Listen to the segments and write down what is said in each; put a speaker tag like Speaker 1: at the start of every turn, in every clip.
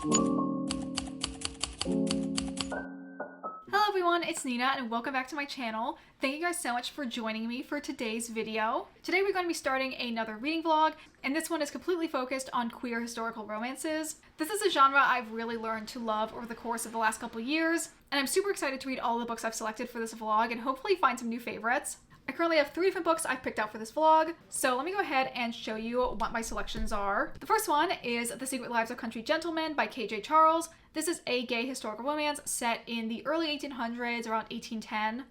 Speaker 1: Hello everyone, it's Nina and welcome back to my channel. Thank you guys so much for joining me for today's video. Today we're going to be starting another reading vlog, and this one is completely focused on queer historical romances. This is a genre I've really learned to love over the course of the last couple years, and I'm super excited to read all the books I've selected for this vlog and hopefully find some new favorites. I currently have 3 different books I've picked out for this vlog, so let me go ahead and show you what my selections are. The first one is The Secret Lives of Country Gentlemen by K.J. Charles. This is a gay historical romance set in the early 1800s, around 1810.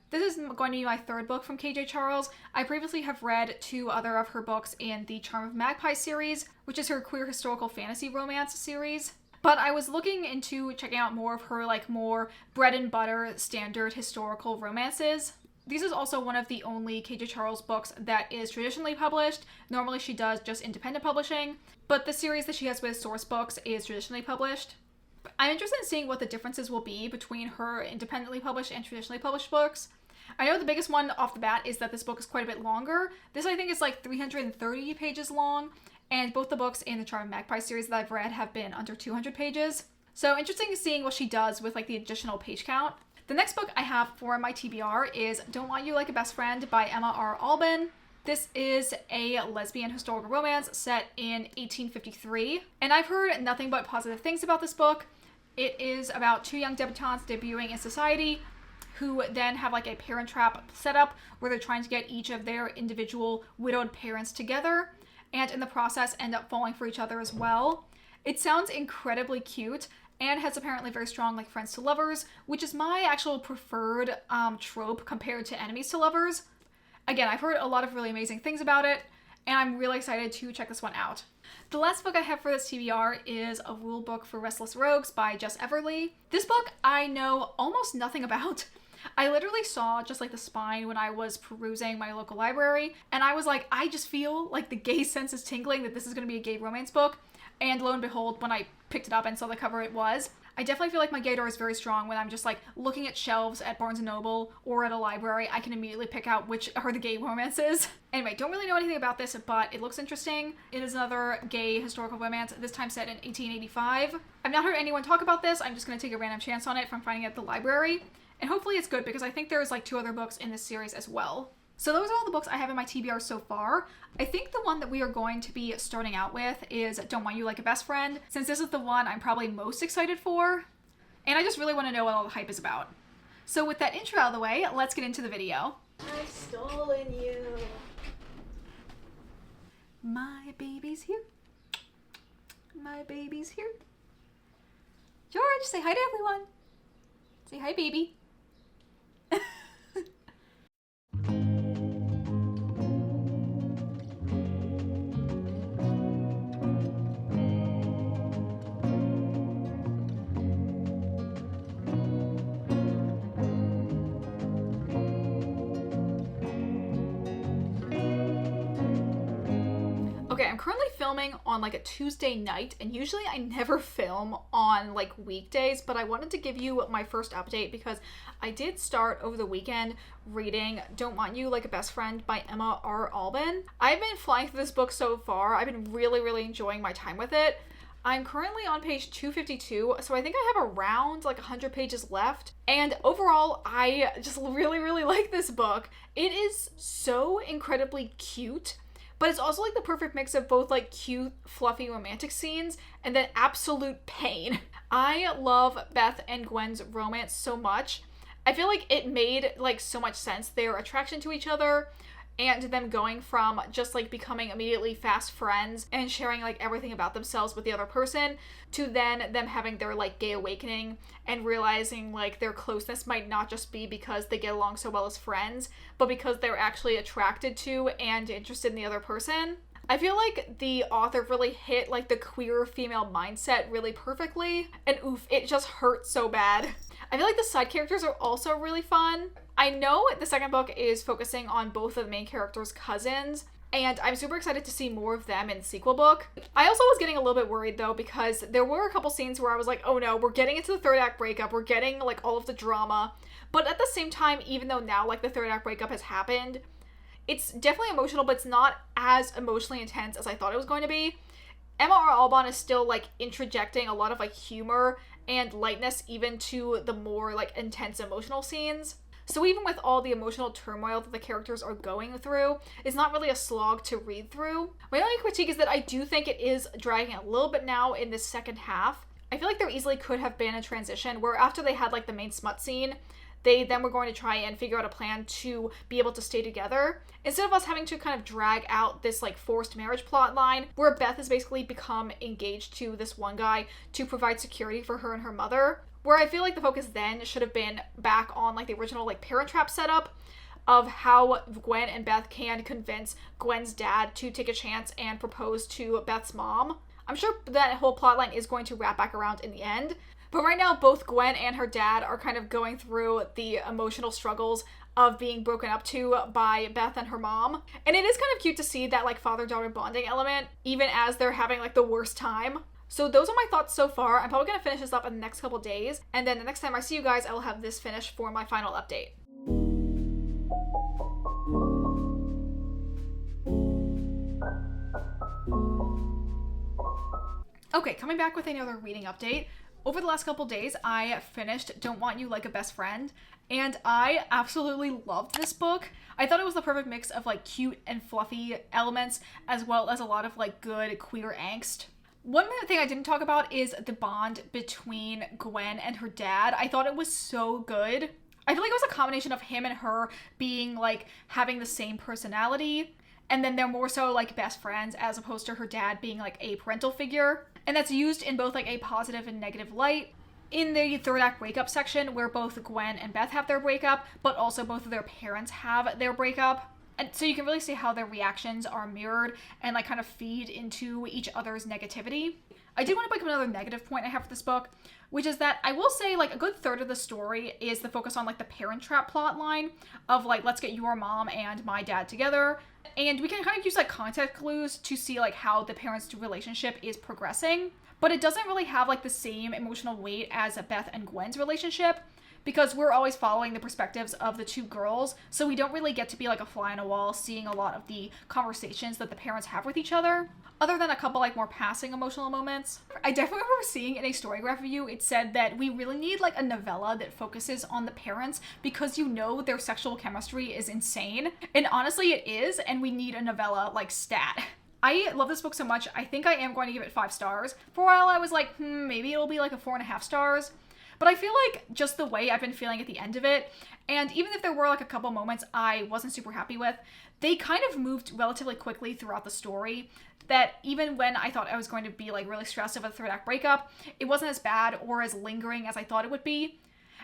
Speaker 1: This is going to be my 3rd book from K.J. Charles. I previously have read 2 other of her books in the Charm of Magpie series, which is her queer historical fantasy romance series. But I was looking into checking out more of her more bread and butter standard historical romances. This is also one of the only K.J. Charles books that is traditionally published. Normally she does just independent publishing, but the series that she has with Source Books is traditionally published. I'm interested in seeing what the differences will be between her independently published and traditionally published books. I know the biggest one off the bat is that this book is quite a bit longer. This I think is like 330 pages long, and both the books in the Charm of Magpie series that I've read have been under 200 pages. So interesting in seeing what she does with the additional page count. The next book I have for my TBR is Don't Want You Like a Best Friend by Emma R. Albin. This is a lesbian historical romance set in 1853, and I've heard nothing but positive things about this book. It is about 2 young debutantes debuting in society who then have a parent trap set up where they're trying to get each of their individual widowed parents together, and in the process end up falling for each other as well. It sounds incredibly cute and has apparently very strong friends to lovers, which is my actual preferred trope compared to enemies to lovers. Again, I've heard a lot of really amazing things about it, and I'm really excited to check this one out. The last book I have for this TBR is A Rule Book for Restless Rogues by Jess Everly. This book I know almost nothing about. I literally saw just the spine when I was perusing my local library, and I was like, I just feel like the gay sense is tingling that this is going to be a gay romance book. And lo and behold, when I picked it up and saw the cover, it was. I definitely feel like my gaydar is very strong when I'm just looking at shelves at Barnes & Noble or at a library. I can immediately pick out which are the gay romances. Anyway, don't really know anything about this, but it looks interesting. It is another gay historical romance, this time set in 1885. I've not heard anyone talk about this. I'm just going to take a random chance on it from finding it at the library. And hopefully it's good because I think there's 2 other books in this series as well. So those are all the books I have in my TBR so far. I think the one that we are going to be starting out with is Don't Want You Like a Best Friend, since this is the one I'm probably most excited for. And I just really want to know what all the hype is about. So with that intro out of the way, let's get into the video.
Speaker 2: I've stolen you.
Speaker 1: My baby's here. My baby's here. George, say hi to everyone. Say hi, baby. Okay, I'm currently filming on a Tuesday night, and usually I never film on weekdays, but I wanted to give you my first update because I did start over the weekend reading Don't Want You Like a Best Friend by Emma R. Albin. I've been flying through this book so far. I've been really enjoying my time with it. I'm currently on page 252, so I think I have around 100 pages left. And overall, I just really like this book. It is so incredibly cute. But it's also the perfect mix of both cute, fluffy romantic scenes and then absolute pain. I love Beth and Gwen's romance so much. I feel like it made so much sense, their attraction to each other and them going from just becoming immediately fast friends and sharing everything about themselves with the other person to then them having their gay awakening and realizing their closeness might not just be because they get along so well as friends, but because they're actually attracted to and interested in the other person. I feel like the author really hit the queer female mindset really perfectly, and oof, it just hurts so bad. I feel like the side characters are also really fun. I know the second book is focusing on both of the main characters' cousins, and I'm super excited to see more of them in the sequel book. I also was getting a little bit worried though, because there were a couple scenes where I was like, oh no, we're getting into the 3rd act breakup, we're getting all of the drama, but at the same time, even though now the 3rd act breakup has happened, it's definitely emotional, but it's not as emotionally intense as I thought it was going to be. M.R. Alban is still like interjecting a lot of like humor and lightness even to the more like intense emotional scenes. So even with all the emotional turmoil that the characters are going through, it's not really a slog to read through. My only critique is that I do think it is dragging a little bit now in this second half. I feel like there easily could have been a transition where after they had like the main smut scene, they then were going to try and figure out a plan to be able to stay together. Instead of us having to kind of drag out this like forced marriage plot line where Beth has basically become engaged to this one guy to provide security for her and her mother, where I feel like the focus then should have been back on like the original like Parent Trap setup of how Gwen and Beth can convince Gwen's dad to take a chance and propose to Beth's mom. I'm sure that whole plotline is going to wrap back around in the end. But right now, both Gwen and her dad are kind of going through the emotional struggles of being broken up to by Beth and her mom. And it is kind of cute to see that like father-daughter bonding element, even as they're having like the worst time. So those are my thoughts so far. I'm probably going to finish this up in the next couple days. And then the next time I see you guys, I will have this finished for my final update. Okay, coming back with another reading update. Over the last couple days, I finished Don't Want You Like a Best Friend, and I absolutely loved this book. I thought it was the perfect mix of like cute and fluffy elements, as well as a lot of like good queer angst. One thing I didn't talk about is the bond between Gwen and her dad. I thought it was so good. I feel like it was a combination of him and her being like having the same personality, and then they're more so like best friends as opposed to her dad being like a parental figure. And that's used in both like a positive and negative light. In the third act breakup section, where both Gwen and Beth have their breakup, but also both of their parents have their breakup. And so you can really see how their reactions are mirrored and like kind of feed into each other's negativity. I do want to bring up another negative point I have for this book, which is that I will say like a good third of the story is the focus on like the Parent Trap plot line of like, let's get your mom and my dad together. And we can kind of use like context clues to see like how the parents' relationship is progressing. But it doesn't really have like the same emotional weight as Beth and Gwen's relationship, because we're always following the perspectives of the two girls, so we don't really get to be like a fly on a wall seeing a lot of the conversations that the parents have with each other, other than a couple like more passing emotional moments. I definitely remember seeing in a Storygraph review, it said that we really need like a novella that focuses on the parents because you know their sexual chemistry is insane. And honestly it is, and we need a novella like stat. I love this book so much, I think I am going to give it 5 stars. For a while I was like, maybe it'll be like a 4.5 stars. But I feel like just the way I've been feeling at the end of it, and even if there were like a couple moments I wasn't super happy with, they kind of moved relatively quickly throughout the story, that even when I thought I was going to be like really stressed over the third act breakup, it wasn't as bad or as lingering as I thought it would be.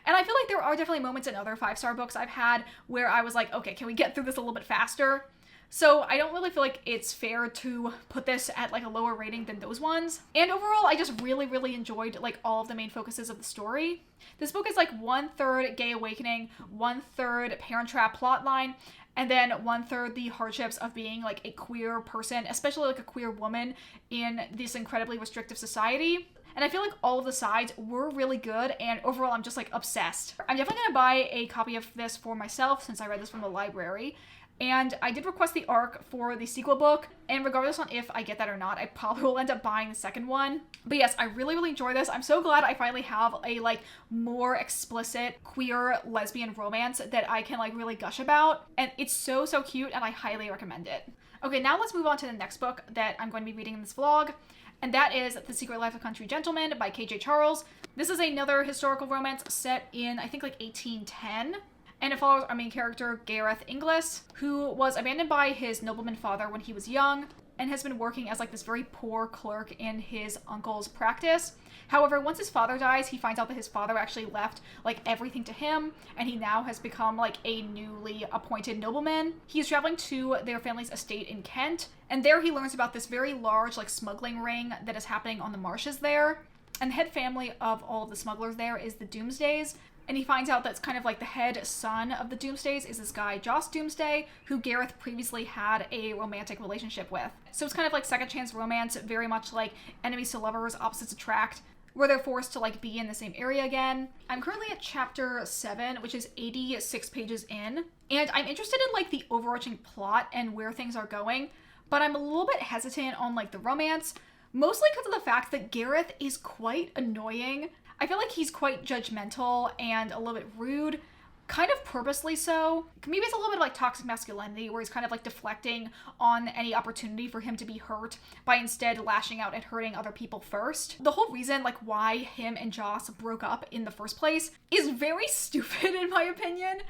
Speaker 1: And I feel like there are definitely moments in other 5-star books I've had where I was like, okay, can we get through this a little bit faster? So I don't really feel like it's fair to put this at like a lower rating than those ones. And overall, I just really enjoyed like all of the main focuses of the story. This book is like 1/3 gay awakening, 1/3 Parent Trap plotline, and then 1/3 the hardships of being like a queer person, especially like a queer woman in this incredibly restrictive society. And I feel like all of the sides were really good, and overall I'm just like obsessed. I'm definitely gonna buy a copy of this for myself since I read this from the library. And I did request the ARC for the sequel book, and regardless on if I get that or not, I probably will end up buying the second one. But yes, I really enjoy this. I'm so glad I finally have a like more explicit queer lesbian romance that I can like really gush about. And it's so cute, and I highly recommend it. Okay, now let's move on to the next book that I'm going to be reading in this vlog. And that is The Secret Life of Country Gentlemen by KJ Charles. This is another historical romance set in, I think, like 1810. And it follows our main character, Gareth Inglis, who was abandoned by his nobleman father when he was young and has been working as like this very poor clerk in his uncle's practice. However, once his father dies, he finds out that his father actually left like everything to him, and he now has become like a newly appointed nobleman. He's traveling to their family's estate in Kent, and there he learns about this very large like smuggling ring that is happening on the marshes there. And the head family of all of the smugglers there is the Doomsdays. And he finds out that's kind of like the head son of the Doomsdays is this guy, Joss Doomsday, who Gareth previously had a romantic relationship with. So it's kind of like second chance romance, very much like enemies to lovers, opposites attract, where they're forced to like be in the same area again. I'm currently at chapter 7, which is 86 pages in, and I'm interested in like the overarching plot and where things are going, but I'm a little bit hesitant on like the romance, mostly because of the fact that Gareth is quite annoying. I feel like he's quite judgmental and a little bit rude, kind of purposely so. Maybe it's a little bit of like toxic masculinity where he's kind of like deflecting on any opportunity for him to be hurt by instead lashing out and hurting other people first. The whole reason like why him and Joss broke up in the first place is very stupid in my opinion.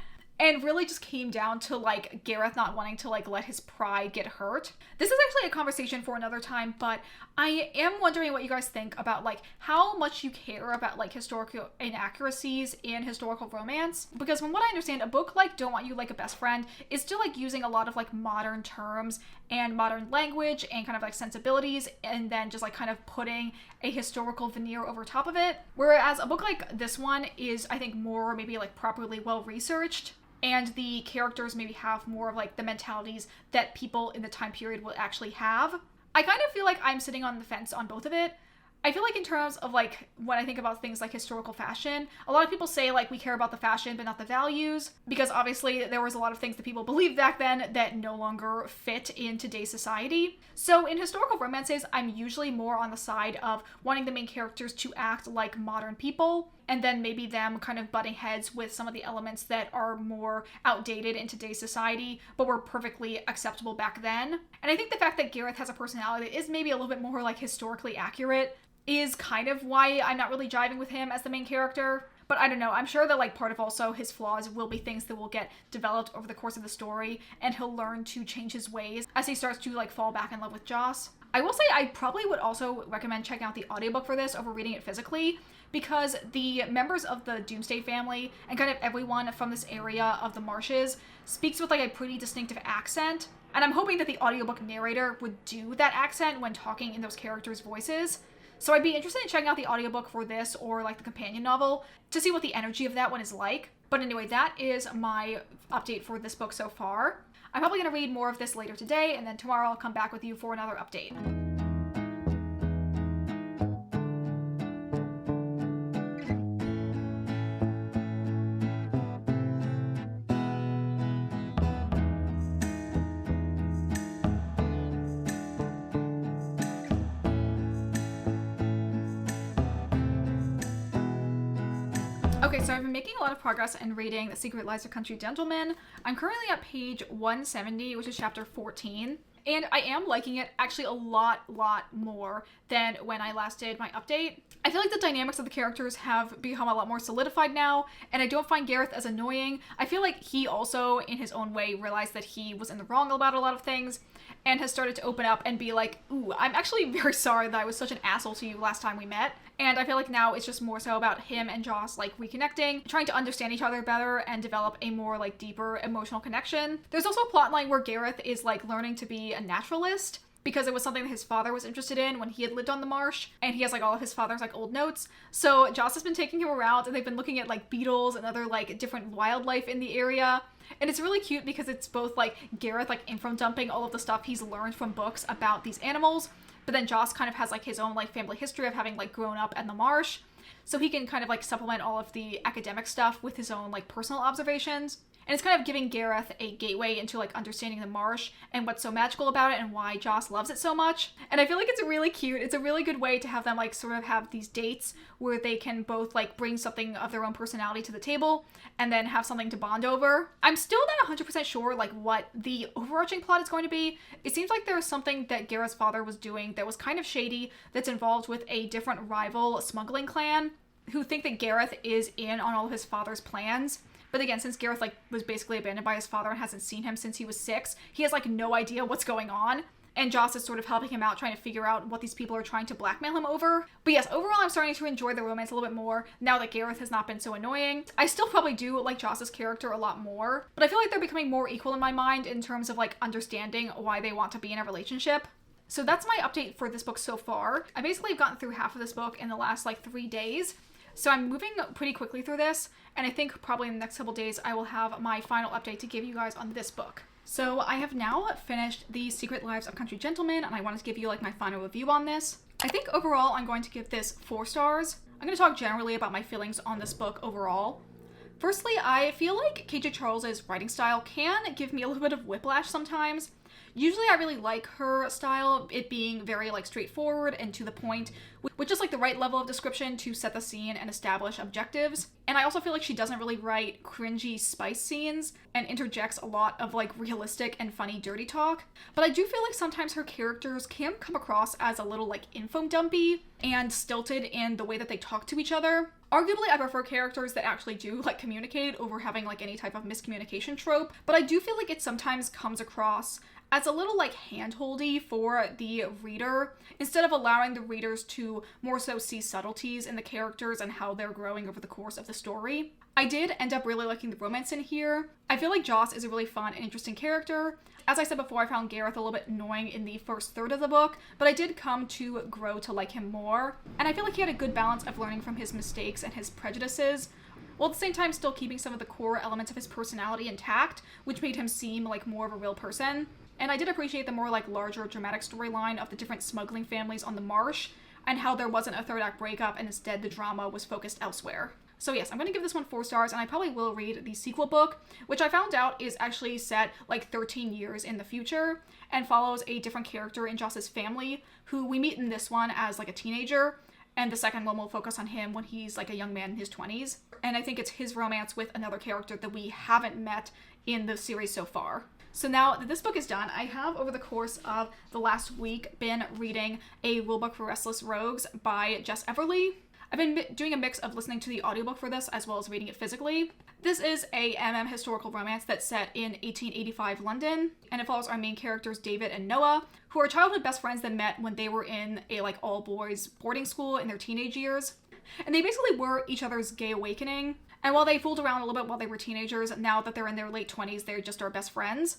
Speaker 1: And really just came down to like Gareth not wanting to like let his pride get hurt. This is actually a conversation for another time, but I am wondering what you guys think about like how much you care about like historical inaccuracies in historical romance. Because from what I understand, a book like Don't Want You Like a Best Friend is still like using a lot of like modern terms and modern language and kind of like sensibilities, and then just like kind of putting a historical veneer over top of it. Whereas a book like this one is, I think, more maybe like properly well researched. And the characters maybe have more of like the mentalities that people in the time period will actually have. I kind of feel like I'm sitting on the fence on both of it. I feel like in terms of like when I think about things like historical fashion, a lot of people say like we care about the fashion but not the values, because obviously there was a lot of things that people believed back then that no longer fit in today's society. So in historical romances, I'm usually more on the side of wanting the main characters to act like modern people, and then maybe them kind of butting heads with some of the elements that are more outdated in today's society, but were perfectly acceptable back then. And I think the fact that Gareth has a personality that is maybe a little bit more like historically accurate is kind of why I'm not really jiving with him as the main character. But I don't know, I'm sure that like part of also his flaws will be things that will get developed over the course of the story, and he'll learn to change his ways as he starts to like fall back in love with Joss. I will say I probably would also recommend checking out the audiobook for this over reading it physically, because the members of the Doomsday family and kind of everyone from this area of the marshes speaks with like a pretty distinctive accent. And I'm hoping that the audiobook narrator would do that accent when talking in those characters' voices. So I'd be interested in checking out the audiobook for this or like the companion novel to see what the energy of that one is like. But anyway, that is my update for this book so far. I'm probably going to read more of this later today, and then tomorrow I'll come back with you for another update. Okay, so I've been making a lot of progress in reading The Secret Lives of Country Gentlemen. I'm currently at page 170, which is chapter 14. And I am liking it actually a lot more than when I last did my update. I feel like the dynamics of the characters have become a lot more solidified now, and I don't find Gareth as annoying. I feel like he also, in his own way, realized that he was in the wrong about a lot of things, and has started to open up and be like, ooh, I'm actually very sorry that I was such an asshole to you last time we met. And I feel like now it's just more so about him and Joss like reconnecting, trying to understand each other better and develop a more like deeper emotional connection. There's also a plot line where Gareth is like learning to be a naturalist, because it was something that his father was interested in when he had lived on the marsh, and he has like all of his father's like old notes. So Joss has been taking him around, and they've been looking at like beetles and other like different wildlife in the area. And it's really cute because it's both like Gareth like info dumping all of the stuff he's learned from books about these animals, but then Joss kind of has like his own like family history of having like grown up in the marsh, so he can kind of like supplement all of the academic stuff with his own like personal observations. And it's kind of giving Gareth a gateway into like understanding the marsh and what's so magical about it and why Joss loves it so much. And I feel like it's really cute. It's a really good way to have them like sort of have these dates where they can both like bring something of their own personality to the table and then have something to bond over. I'm still not 100% sure like what the overarching plot is going to be. It seems like there's something that Gareth's father was doing that was kind of shady, that's involved with a different rival smuggling clan who think that Gareth is in on all of his father's plans. But again, since Gareth like was basically abandoned by his father and hasn't seen him since he was 6, he has like no idea what's going on. And Joss is sort of helping him out, trying to figure out what these people are trying to blackmail him over. But yes, overall I'm starting to enjoy the romance a little bit more now that Gareth has not been so annoying. I still probably do like Joss's character a lot more, but I feel like they're becoming more equal in my mind in terms of like understanding why they want to be in a relationship. So that's my update for this book so far. I basically have gotten through half of this book in the last like 3 days. So I'm moving pretty quickly through this, and I think probably in the next couple days I will have my final update to give you guys on this book. So I have now finished The Secret Lives of Country Gentlemen, and I wanted to give you like my final review on this. I think overall I'm going to give this 4 stars. I'm going to talk generally about my feelings on this book overall. Firstly, I feel like KJ Charles's writing style can give me a little bit of whiplash sometimes. Usually I really like her style, it being very like straightforward and to the point, with just like the right level of description to set the scene and establish objectives. And I also feel like she doesn't really write cringy spice scenes and interjects a lot of like realistic and funny dirty talk. But I do feel like sometimes her characters can come across as a little like info dumpy and stilted in the way that they talk to each other. Arguably, I prefer characters that actually do like communicate over having like any type of miscommunication trope, but I do feel like it sometimes comes across as a little like handholdy for the reader, instead of allowing the readers to more so see subtleties in the characters and how they're growing over the course of the story. I did end up really liking the romance in here. I feel like Joss is a really fun and interesting character. As I said before, I found Gareth a little bit annoying in the first third of the book, but I did come to grow to like him more, and I feel like he had a good balance of learning from his mistakes and his prejudices, while at the same time still keeping some of the core elements of his personality intact, which made him seem like more of a real person. And I did appreciate the more like larger dramatic storyline of the different smuggling families on the marsh, and how there wasn't a third act breakup and instead the drama was focused elsewhere. So yes, I'm going to give this one 4 stars, and I probably will read the sequel book, which I found out is actually set like 13 years in the future and follows a different character in Joss's family, who we meet in this one as like a teenager, and the second one will focus on him when he's like a young man in his 20s. And I think it's his romance with another character that we haven't met in the series so far. So now that this book is done, I have over the course of the last week been reading A Rulebook for Restless Rogues by Jess Everly. I've been doing a mix of listening to the audiobook for this as well as reading it physically. This is a historical romance that's set in 1885 London, and it follows our main characters David and Noah, who are childhood best friends that met when they were in a like all-boys boarding school in their teenage years. And they basically were each other's gay awakening. And while they fooled around a little bit while they were teenagers, now that they're in their late 20s, they just are best friends.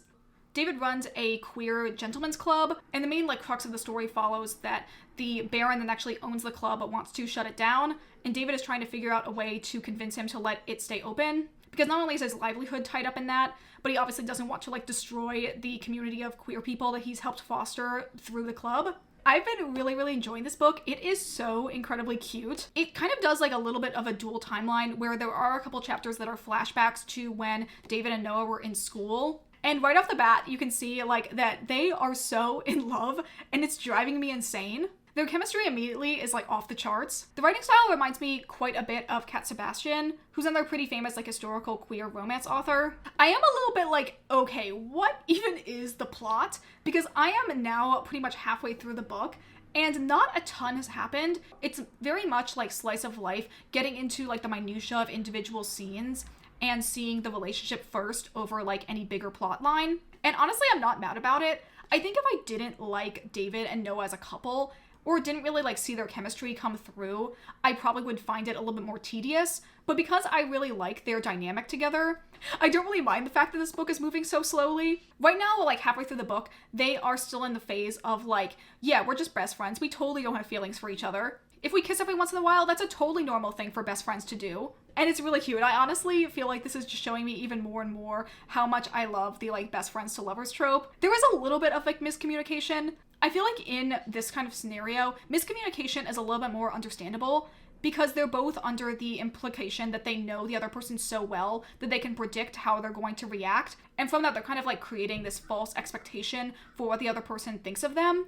Speaker 1: David runs a queer gentleman's club, and the main like crux of the story follows that the Baron that actually owns the club but wants to shut it down, and David is trying to figure out a way to convince him to let it stay open, because not only is his livelihood tied up in that, but he obviously doesn't want to like destroy the community of queer people that he's helped foster through the club. I've been really enjoying this book. It is so incredibly cute. It kind of does like a little bit of a dual timeline where there are a couple chapters that are flashbacks to when David and Noah were in school. And right off the bat, you can see like that they are so in love, and it's driving me insane. Their chemistry immediately is like off the charts. The writing style reminds me quite a bit of Cat Sebastian, who's another pretty famous like historical queer romance author. I am a little bit like, okay, what even is the plot? Because I am now pretty much halfway through the book, and not a ton has happened. It's very much like slice of life, getting into like the minutia of individual scenes and seeing the relationship first over like any bigger plot line. And honestly, I'm not mad about it. I think if I didn't like David and Noah as a couple, or didn't really like see their chemistry come through, I probably would find it a little bit more tedious. But because I really like their dynamic together, I don't really mind the fact that this book is moving so slowly. Right now, like halfway through the book, they are still in the phase of like, yeah, we're just best friends. We totally don't have feelings for each other. If we kiss every once in a while, that's a totally normal thing for best friends to do. And it's really cute. I honestly feel like this is just showing me even more and more how much I love the like best friends to lovers trope. There is a little bit of like miscommunication. I feel like in this kind of scenario, miscommunication is a little bit more understandable because they're both under the implication that they know the other person so well that they can predict how they're going to react. And from that, they're kind of like creating this false expectation for what the other person thinks of them,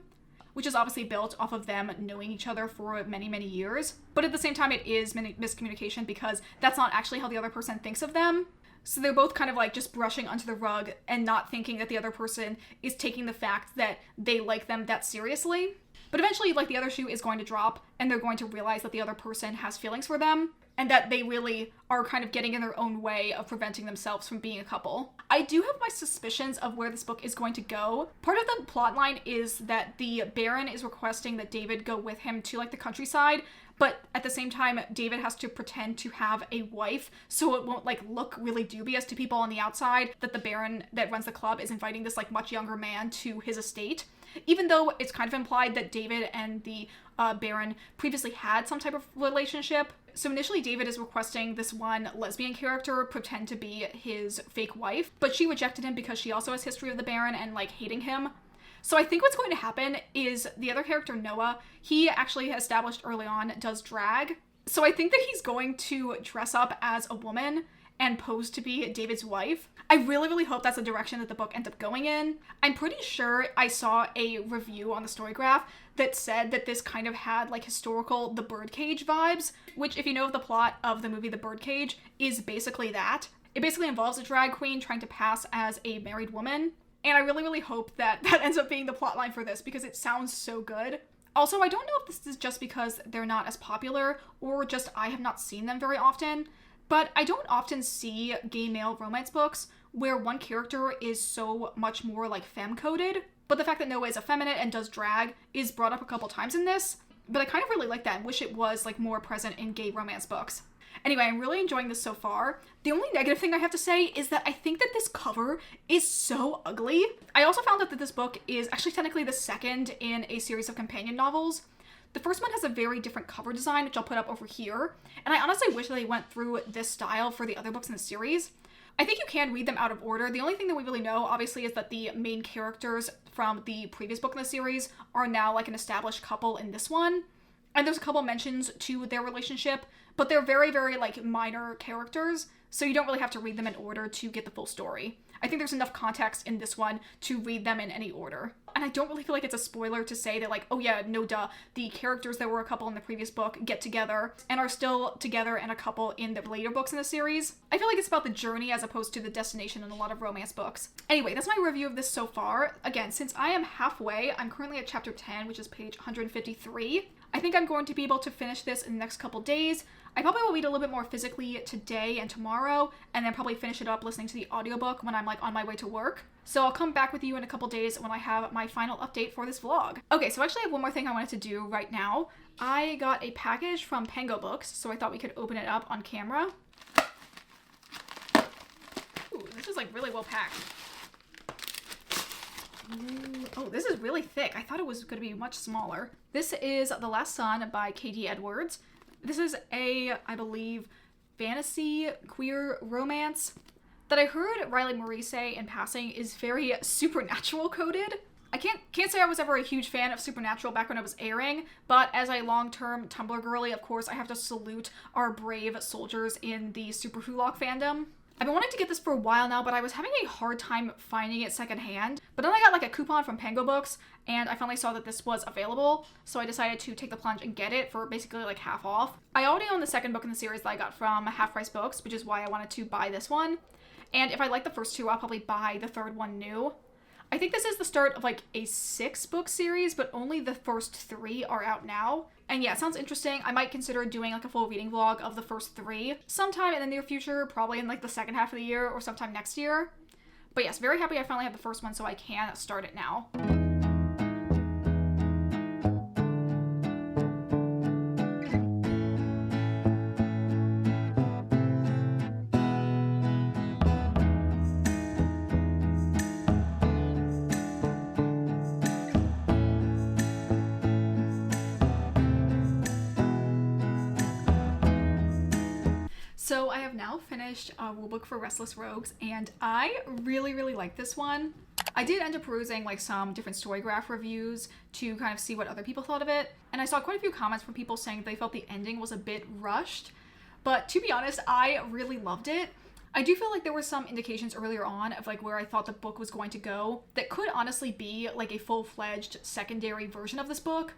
Speaker 1: which is obviously built off of them knowing each other for many years. But at the same time, it is miscommunication because that's not actually how the other person thinks of them. So they're both kind of like just brushing under the rug and not thinking that the other person is taking the fact that they like them that seriously. But eventually, like, the other shoe is going to drop and they're going to realize that the other person has feelings for them and that they really are kind of getting in their own way of preventing themselves from being a couple. I do have my suspicions of where this book is going to go. Part of the plotline is that the Baron is requesting that David go with him to like the countryside, but at the same time, David has to pretend to have a wife so it won't like look really dubious to people on the outside that the Baron that runs the club is inviting this like much younger man to his estate. Even though it's kind of implied that David and the Baron previously had some type of relationship. So initially David is requesting this one lesbian character pretend to be his fake wife, but she rejected him because she also has history of the Baron and like hating him. So I think what's going to happen is the other character, Noah, he actually established early on does drag. So I think that he's going to dress up as a woman and posed to be David's wife. I really, really hope that's the direction that the book ends up going in. I'm pretty sure I saw a review on the Storygraph that said that this kind of had like historical The Birdcage vibes, which if you know the plot of the movie The Birdcage is basically that. It basically involves a drag queen trying to pass as a married woman. And I really, really hope that that ends up being the plotline for this because it sounds so good. Also, I don't know if this is just because they're not as popular or just I have not seen them very often, but I don't often see gay male romance books where one character is so much more like femme-coded. But the fact that Noah is effeminate and does drag is brought up a couple times in this, but I kind of really like that and wish it was like more present in gay romance books. Anyway, I'm really enjoying this so far. The only negative thing I have to say is that I think that this cover is so ugly. I also found out that this book is actually technically the second in a series of companion novels. The first one has a very different cover design, which I'll put up over here, and I honestly wish that they went through this style for the other books in the series. I think you can read them out of order. The only thing that we really know, obviously, is that the main characters from the previous book in the series are now like an established couple in this one. And there's a couple mentions to their relationship, but they're very, very like minor characters, so you don't really have to read them in order to get the full story. I think there's enough context in this one to read them in any order. And I don't really feel like it's a spoiler to say that like, oh yeah, no duh, the characters that were a couple in the previous book get together and are still together and a couple in the later books in the series. I feel like it's about the journey as opposed to the destination in a lot of romance books. Anyway, that's my review of this so far. Again, since I am halfway, I'm currently at chapter 10, which is page 153. I think I'm going to be able to finish this in the next couple days. I probably will read a little bit more physically today and tomorrow, and then probably finish it up listening to the audiobook when I'm like on my way to work. So I'll come back with you in a couple days when I have my final update for this vlog. Okay, so actually I have one more thing I wanted to do right now. I got a package from Pango Books, so I thought we could open it up on camera. Ooh, this is like really well packed. Ooh, oh, this is really thick. I thought it was going to be much smaller. This is The Last Son by Katie Edwards. This is a, I believe, fantasy queer romance that I heard Riley Marie say in passing is very supernatural coded. I can't say I was ever a huge fan of Supernatural back when it was airing, but as a long-term Tumblr girly, of course, I have to salute our brave soldiers in the Super Hulock fandom. I've been wanting to get this for a while now, but I was having a hard time finding it secondhand. But then I got like a coupon from Pango Books, and I finally saw that this was available, so I decided to take the plunge and get it for basically like half off. I already own the second book in the series that I got from Half Price Books, which is why I wanted to buy this one. And if I like the first two, I'll probably buy the third one new. I think this is the start of like a 6-book series, but only the first 3 are out now. And yeah, it sounds interesting. I might consider doing like a full reading vlog of the first 3 sometime in the near future, probably in like the second half of the year or sometime next year. But yes, very happy I finally have the first one so I can start it now. So I have now finished a rule book for Restless Rogues, and I really, really like this one. I did end up perusing like some different Storygraph reviews to kind of see what other people thought of it, and I saw quite a few comments from people saying they felt the ending was a bit rushed, but to be honest, I really loved it. I do feel like there were some indications earlier on of like where I thought the book was going to go that could honestly be like a full-fledged secondary version of this book.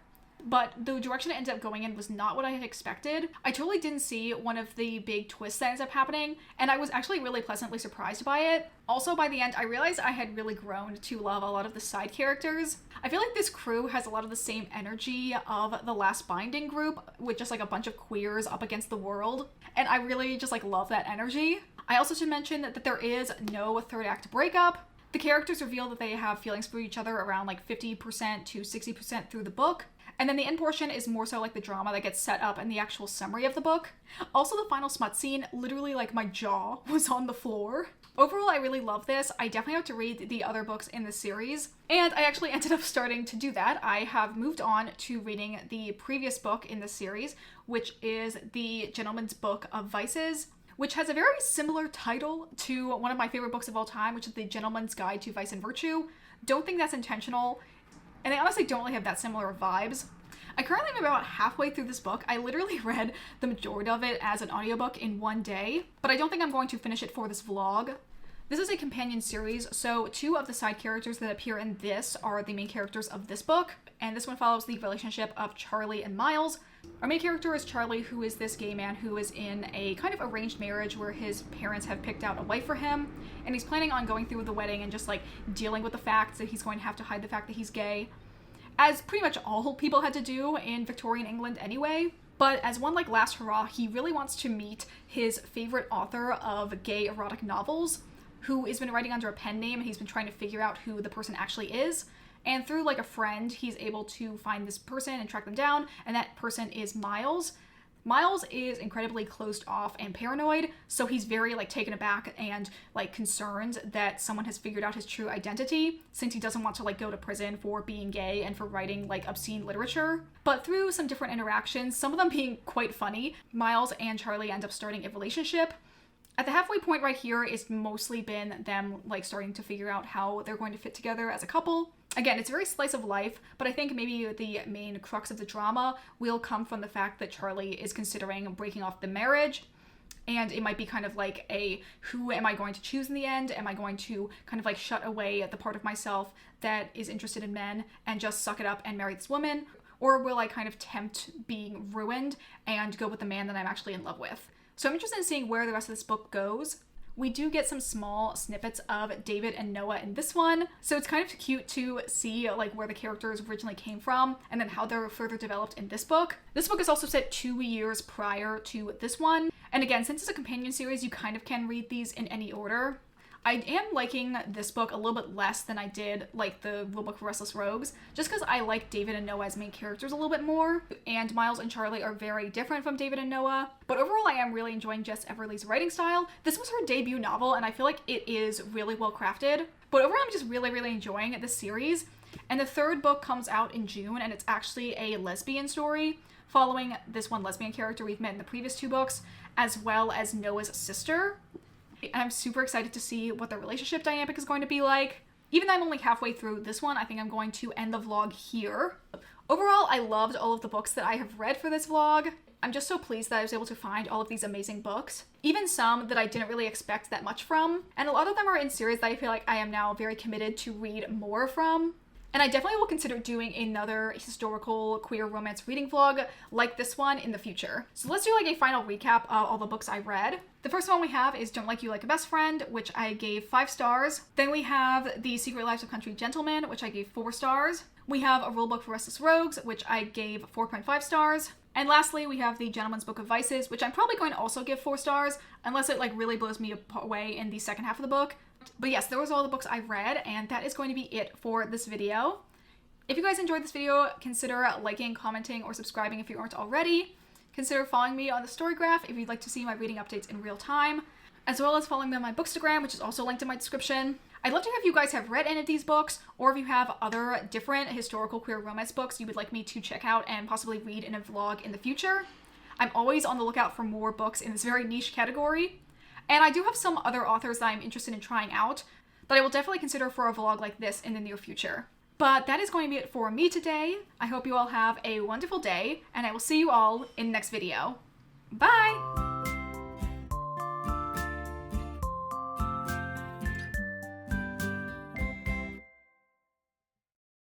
Speaker 1: But the direction it ended up going in was not what I had expected. I totally didn't see one of the big twists that ends up happening, and I was actually really pleasantly surprised by it. Also, by the end, I realized I had really grown to love a lot of the side characters. I feel like this crew has a lot of the same energy of the Last Binding group, with just like a bunch of queers up against the world, and I really just like love that energy. I also should mention that there is no third act breakup. The characters reveal that they have feelings for each other around like 50% to 60% through the book. And then the end portion is more so like the drama that gets set up in the actual summary of the book. Also, the final smut scene, literally like my jaw was on the floor. Overall, I really love this. I definitely have to read the other books in the series. And I actually ended up starting to do that. I have moved on to reading the previous book in the series, which is The Gentleman's Book of Vices, which has a very similar title to one of my favorite books of all time, which is The Gentleman's Guide to Vice and Virtue. Don't think that's intentional. And they honestly don't really have that similar vibes. I currently am about halfway through this book. I literally read the majority of it as an audiobook in one day, but I don't think I'm going to finish it for this vlog. This is a companion series, so 2 of the side characters that appear in this are the main characters of this book, and this one follows the relationship of Charlie and Miles. Our main character is Charlie, who is this gay man who is in a kind of arranged marriage where his parents have picked out a wife for him, and he's planning on going through with the wedding and just like dealing with the fact that he's going to have to hide the fact that he's gay, as pretty much all people had to do in Victorian England anyway. But as one like last hurrah, he really wants to meet his favorite author of gay erotic novels, who has been writing under a pen name, and he's been trying to figure out who the person actually is. And through like a friend, he's able to find this person and track them down, and that person is Miles. Miles is incredibly closed off and paranoid, so he's very like taken aback and like concerned that someone has figured out his true identity, since he doesn't want to like go to prison for being gay and for writing like obscene literature. But through some different interactions, some of them being quite funny, Miles and Charlie end up starting a relationship. At the halfway point right here, it's mostly been them like starting to figure out how they're going to fit together as a couple. Again, it's very slice of life, but I think maybe the main crux of the drama will come from the fact that Charlie is considering breaking off the marriage. And it might be kind of like a, who am I going to choose in the end? Am I going to kind of like shut away the part of myself that is interested in men and just suck it up and marry this woman? Or will I kind of tempt being ruined and go with the man that I'm actually in love with? So I'm interested in seeing where the rest of this book goes. We do get some small snippets of David and Noah in this one, so it's kind of cute to see like where the characters originally came from and then how they're further developed in this book. This book is also set 2 years prior to this one, and again, since it's a companion series, you kind of can read these in any order. I am liking this book a little bit less than I did like the rulebook for Restless Rogues, just because I like David and Noah as main characters a little bit more, and Miles and Charlie are very different from David and Noah. But overall, I am really enjoying Jess Everly's writing style. This was her debut novel, and I feel like it is really well crafted. But overall, I'm just really enjoying this series. And the 3rd book comes out in June, and it's actually a lesbian story, following this one lesbian character we've met in the previous 2 books, as well as Noah's sister. And I'm super excited to see what the relationship dynamic is going to be like. Even though I'm only halfway through this one, I think I'm going to end the vlog here. Overall, I loved all of the books that I have read for this vlog. I'm just so pleased that I was able to find all of these amazing books. Even some that I didn't really expect that much from. And a lot of them are in series that I feel like I am now very committed to read more from. And I definitely will consider doing another historical queer romance reading vlog like this one in the future. So let's do like a final recap of all the books I read. The first one we have is Don't Like You Like a Best Friend, which I gave 5 stars. Then we have The Secret Lives of Country Gentlemen, which I gave 4 stars. We have A Rulebook for Restless Rogues, which I gave 4.5 stars. And lastly, we have The Gentleman's Book of Vices, which I'm probably going to also give 4 stars, unless it like really blows me away in the second half of the book. But yes, those are all the books I read, and that is going to be it for this video. If you guys enjoyed this video, consider liking, commenting, or subscribing if you aren't already. Consider following me on the Storygraph if you'd like to see my reading updates in real time, as well as following me on my Bookstagram, which is also linked in my description. I'd love to know if you guys have read any of these books, or if you have other different historical queer romance books you would like me to check out and possibly read in a vlog in the future. I'm always on the lookout for more books in this very niche category. And I do have some other authors that I'm interested in trying out that I will definitely consider for a vlog like this in the near future. But that is going to be it for me today. I hope you all have a wonderful day, and I will see you all in the next video. Bye!